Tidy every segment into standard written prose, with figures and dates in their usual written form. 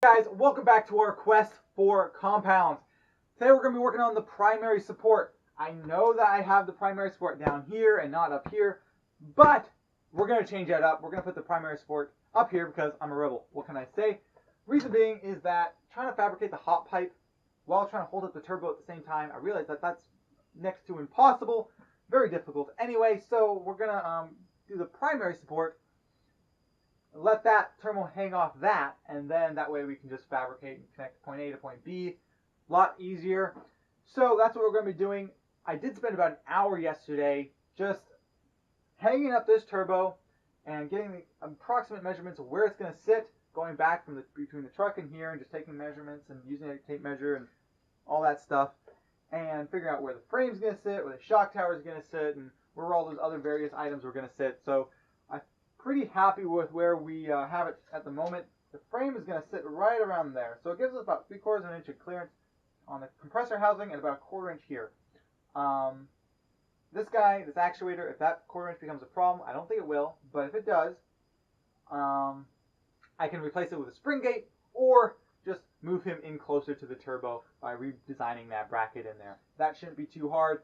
Guys, welcome back to our quest for compounds. Today we're going to be working on the primary support. I know that I have the primary support down here and not up here, but we're going to change that up. We're going to put the primary support up here because I'm a rebel. What can I say? Reason being is that trying to fabricate the hot pipe while trying to hold up the turbo at the same time, I realize that that's next to impossible, very difficult anyway, so we're going to do the primary support, let that turbo hang off that, and then that way we can just fabricate and connect point A to point B. A lot easier. So that's what we're going to be doing. I did spend about an hour yesterday just hanging up this turbo and getting the approximate measurements of where it's going to sit, going back from between the truck and here and just taking measurements and using a tape measure and all that stuff, and figuring out where the frame's going to sit, where the shock tower is going to sit, and where all those other various items are going to sit. So I'm pretty happy with where we have it at the moment. The frame is going to sit right around there. So it gives us about 3/4 of an inch of clearance on the compressor housing and about 1/4 inch here. This actuator, if that 1/4 inch becomes a problem, I don't think it will, but if it does, I can replace it with a spring gate or just move him in closer to the turbo by redesigning that bracket in there. That shouldn't be too hard.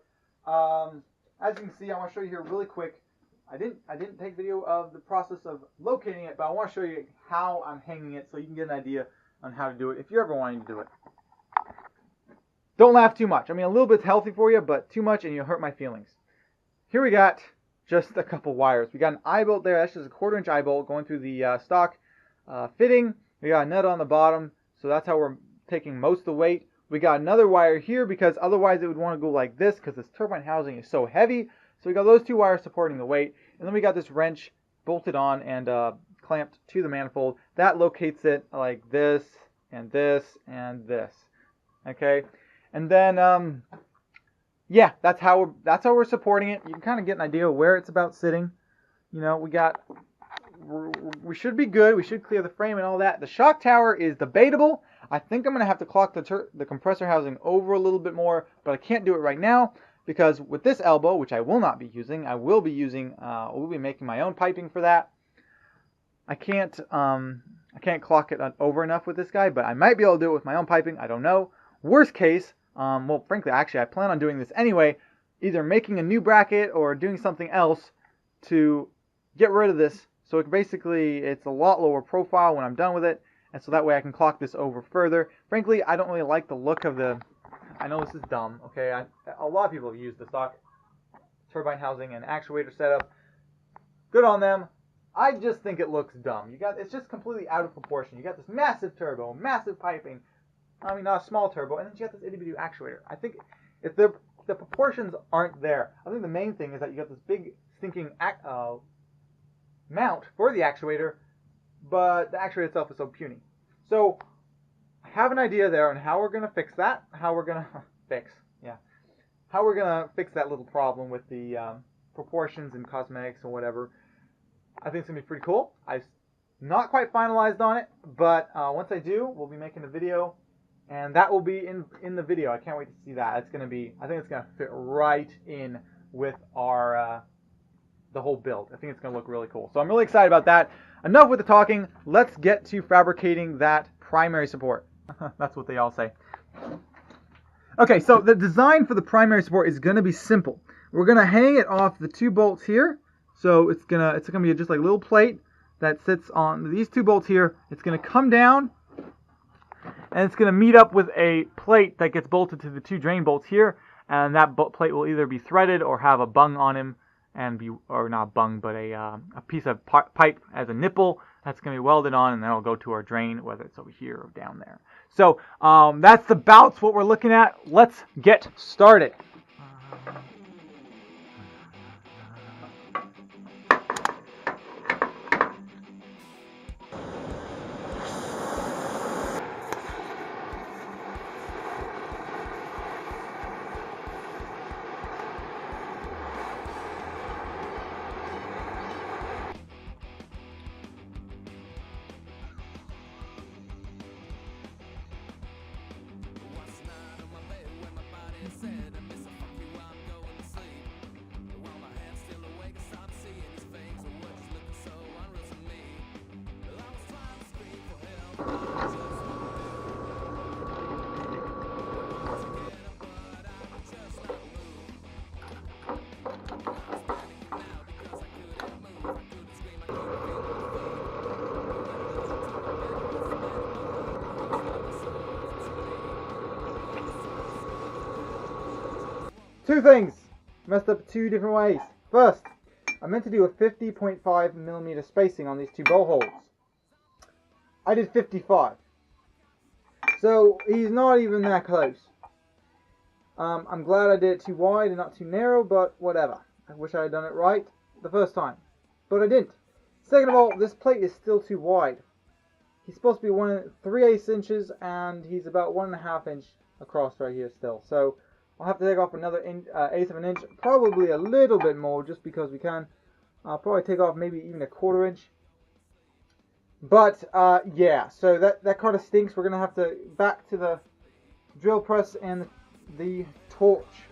As you can see, I want to show you here really quick. I didn't take video of the process of locating it, but I want to show you how I'm hanging it so you can get an idea on how to do it if you're ever wanting to do it. Don't laugh too much. I mean, a little bit's healthy for you, but too much and you'll hurt my feelings. Here we got just a couple wires. We got an eye bolt there. That's just a 1/4 inch eye bolt going through the stock fitting. We got a nut on the bottom, so that's how we're taking most of the weight. We got another wire here because otherwise it would want to go like this because this turbine housing is so heavy. So we got those two wires supporting the weight, and then we got this wrench bolted on and clamped to the manifold. That locates it like this and this and this. Okay, and then yeah, that's how we're supporting it. You can kind of get an idea of where it's about sitting. You know, we should be good. We should clear the frame and all that. The shock tower is debatable. I think I'm going to have to clock the compressor housing over a little bit more, but I can't do it right now because with this elbow, which I will not be using, we'll be making my own piping for that. I can't clock it over enough with this guy, but I might be able to do it with my own piping. I don't know. Worst case, well, frankly, actually, I plan on doing this anyway, either making a new bracket or doing something else to get rid of this. So it's a lot lower profile when I'm done with it, and so that way I can clock this over further. Frankly, I don't really like the look of I know this is dumb, okay? A lot of people have used the stock turbine housing and actuator setup. Good on them. I just think it looks dumb. It's just completely out of proportion. You got this massive turbo, massive piping. I mean, not a small turbo, and then you got this itty-bitty actuator. I think if the proportions aren't there, I think the main thing is that you got this big stinking mount for the actuator, but the actuator itself is so puny. So I have an idea there on how we're going to fix that, how we're going to fix that little problem with the proportions and cosmetics and whatever. I think it's going to be pretty cool. I've not quite finalized on it, but once I do, we'll be making a video, and that will be in the video. I can't wait to see that. I think it's going to fit right in with our the whole build. I think it's going to look really cool. So I'm really excited about that. Enough with the talking. Let's get to fabricating that primary support. That's what they all say. Okay, so the design for the primary support is going to be simple. We're going to hang it off the two bolts here. So it's gonna be just like a little plate that sits on these two bolts here. It's going to come down, and it's going to meet up with a plate that gets bolted to the two drain bolts here, and that plate will either be threaded or have a bung on him, or not a bung, but a piece of pipe as a nipple that's going to be welded on, and then it'll go to our drain, whether it's over here or down there. So that's about what we're looking at. Let's get started. two things. Messed up two different ways. First, I meant to do a 50.5mm spacing on these two bolt holes. I did 55. So he's not even that close. I'm glad I did it too wide and not too narrow, but whatever. I wish I had done it right the first time, but I didn't. Second of all, this plate is still too wide. He's supposed to be 3/8 inches, and he's about 1.5 inch across right here still. So I'll have to take off another eighth of an inch, probably a little bit more, just because we can. I'll probably take off maybe even a 1/4 inch. But yeah, so that kind of stinks. We're gonna have to back to the drill press and the torch.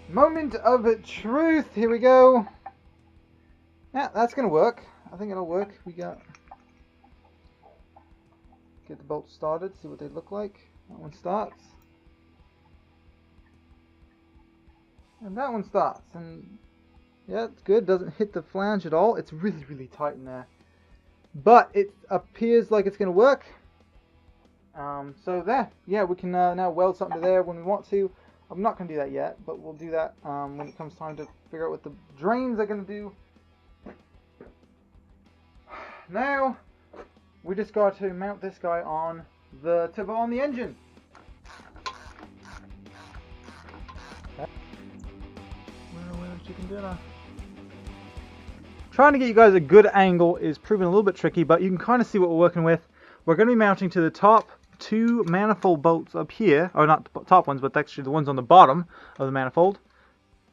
Moment of truth. Here we go. Yeah, that's gonna work. I think it'll work. We got get the bolts started. See what they look like. That one starts, and that one starts. And yeah, it's good. Doesn't hit the flange at all. It's really, really tight in there, but it appears like it's gonna work. So there. Yeah, we can now weld something to there when we want to. I'm not going to do that yet, but we'll do that when it comes time to figure out what the drains are going to do. Now, we just got to mount this guy on the turbo on the engine. Well, chicken dinner. Trying to get you guys a good angle is proving a little bit tricky, but you can kind of see what we're working with. We're going to be mounting to the top two manifold bolts up here, or not the top ones, but actually the ones on the bottom of the manifold,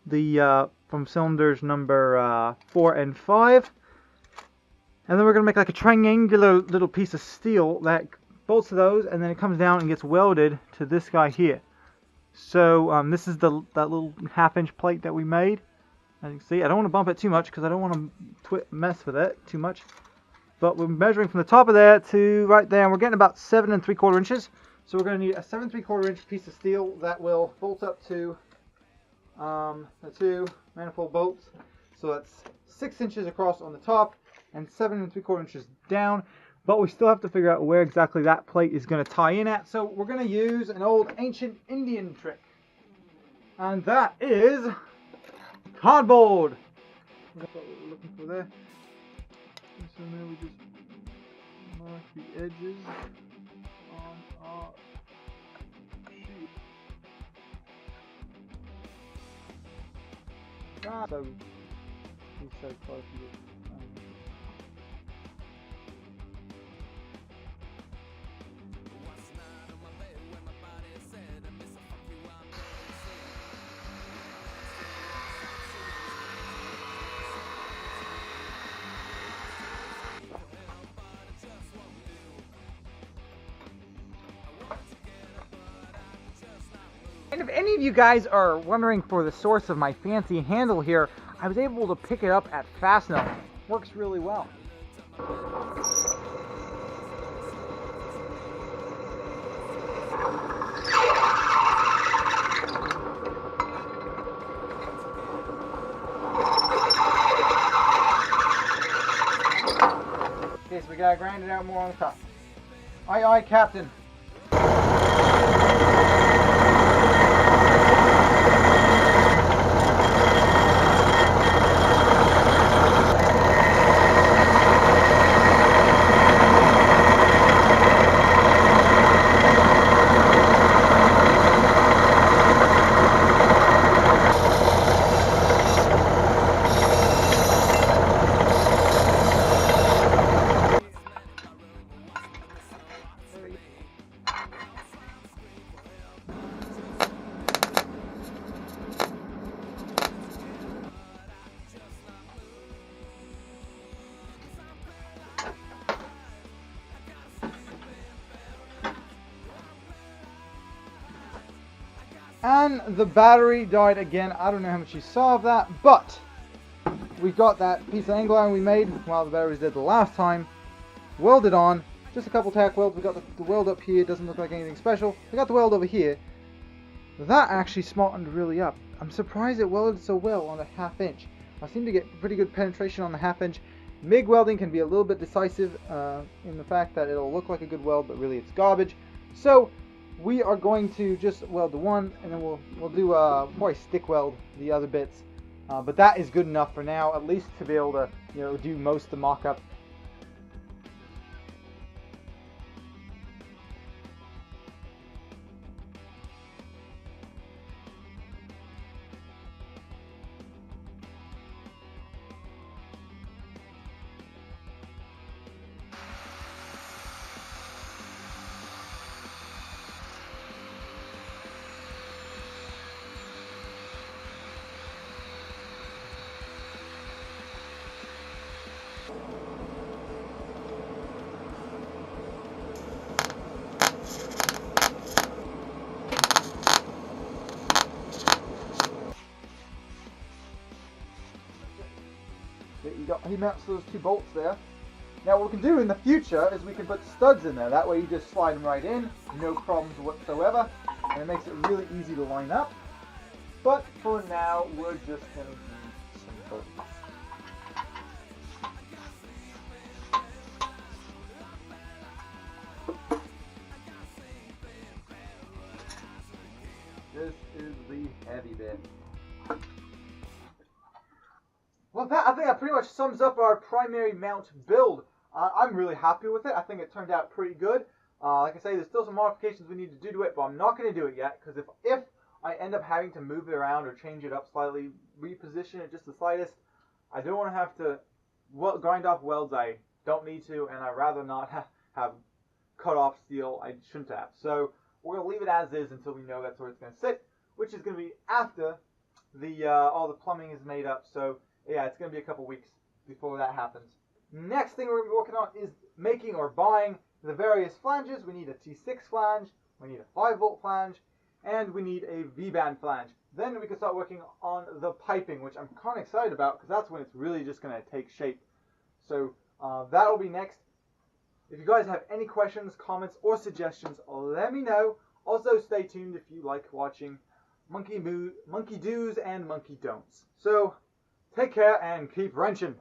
the from cylinders number 4 and 5, and then we're going to make like a triangular little piece of steel that bolts to those, and then it comes down and gets welded to this guy here. So this is that little 1/2 inch plate that we made. As you can see, I don't want to bump it too much because I don't want to mess with it too much. But we're measuring from the top of there to right there, and we're getting about 7 3/4 inches. So we're going to need a 7 3/4 inch piece of steel that will bolt up to the two manifold bolts. So that's 6 inches across on the top and 7 3/4 inches down. But we still have to figure out where exactly that plate is going to tie in at. So we're going to use an old ancient Indian trick, and that is cardboard. That's what we're looking for there. So now we just mark the edges on our sheet. So he's so close to it. And if any of you guys are wondering for the source of my fancy handle here, I was able to pick it up at Fastenal. Works really well. Okay, so we gotta grind it out more on the top. Aye, aye, Captain. And the battery died again. I don't know how much you saw of that, but we got that piece of angle iron we made while the battery was dead the last time. Welded on. Just a couple tack welds. We got the weld up here. Doesn't look like anything special. We got the weld over here. That actually smartened really up. I'm surprised it welded so well on a 1/2 inch. I seem to get pretty good penetration on the 1/2 inch. MIG welding can be a little bit decisive in the fact that it'll look like a good weld, but really it's garbage. So we are going to just weld the one, and then we'll do probably stick weld the other bits. But that is good enough for now, at least to be able to do most of the mock-up. He mounts those 2 bolts there. Now what we can do in the future is we can put studs in there. That way you just slide them right in, no problems whatsoever, and it makes it really easy to line up. But for now, we're just going to use some bolts. This is the heavy bit. Well, I think that pretty much sums up our primary mount build. I'm really happy with it. I think it turned out pretty good. Like I say, there's still some modifications we need to do to it, but I'm not going to do it yet, because if I end up having to move it around or change it up slightly, reposition it just the slightest, I don't want to have to grind off welds I don't need to, and I'd rather not have cut off steel I shouldn't have. So we're going to leave it as is until we know that's where it's going to sit, which is going to be after all the plumbing is made up. So yeah, it's going to be a couple weeks before that happens. Next thing we're going to be working on is making or buying the various flanges. We need a T6 flange, we need a 5-volt flange, and we need a V-band flange. Then we can start working on the piping, which I'm kind of excited about, because that's when it's really just going to take shape. So that'll be next. If you guys have any questions, comments, or suggestions, let me know. Also, stay tuned if you like watching monkey do's and monkey don'ts. So take care and keep wrenching.